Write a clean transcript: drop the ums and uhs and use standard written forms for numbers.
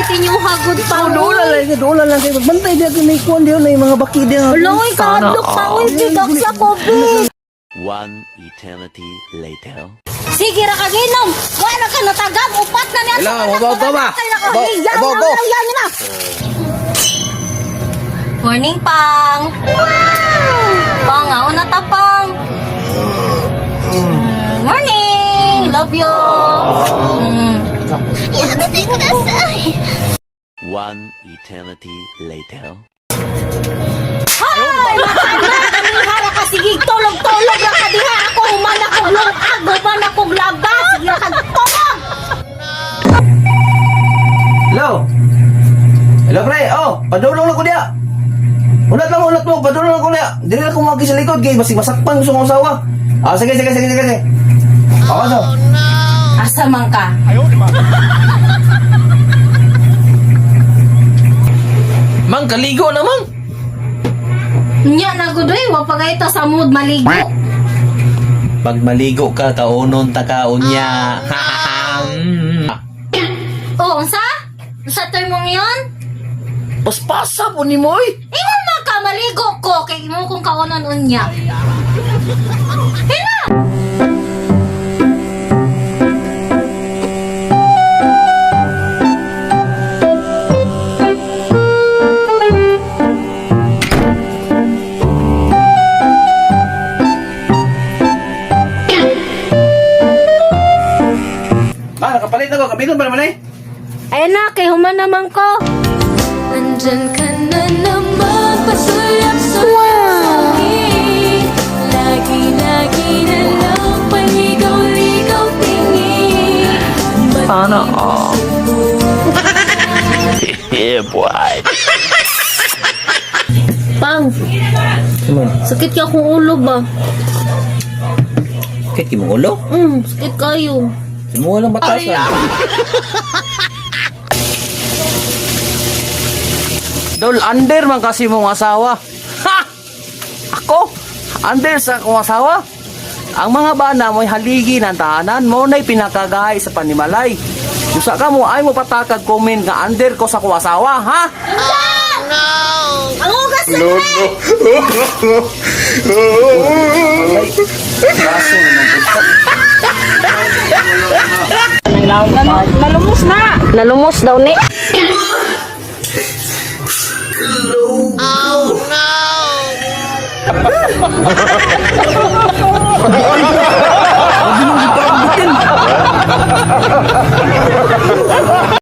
inyo hagod pa. Doon lang kayo. Magbantay di ako may kuwan diyo na yung mga baki diyo. Uloy, kahadlok pa. Uy, bidak sa COVID. One eternity later. Sige ra kaginom. Wala ka natagam. Upat na niya. Hello, mabaw ka ba? Mabaw ko. Morning, Pang. Pang, ako na tapang. Morning. Love you. One eternity later. Hoy! Kanihara ka, sige, tulog-tulog na ka diha. Ako, human akong lungag, human akong labas. Sige ka, tulog! Hello. Hello, pre. Oh, padulong lang ko diya. Unat mo. Padulong lang ko diya. Dili na ko magi sa likod kay basig masakpan gusto kong asawa. Ah, sige. Ako so. Asa man ka? Mang kaligo na mang. Nya na gudoy, wapagay ta sa mood maligo. Pag maligo ka, kaunon ta ka unya. Oh, unsa? Unsa termong yon? Paspasa po ni Moy. Ingon man ka maligo ko kay imo kung kaunon unya. Hina! Ma, nakapalit na ko. Kapiton pa naman eh. Ay na, kay human naman ko. Nandyan ka na naman, pasulap-sulap Lagi na lang, paligaw-ligaw tingin. Sana all. Yeah, boy. Pang, sakit ka akong ulo ba? Sakit mo ulo? Sakit kayo. Semua lang batasan. Dol, under man kasi mong asawa. Ha! Ako? Under sa akong asawa? Ang mga bana mo'y haligi ng tahanan mo na'y pinakagahay sa panimalay. Usa ka mo ay mo patakag comment nga under ko sa akong asawa, ha? Ang ugas na Kaso Nalumos na. Nalumos daw ni.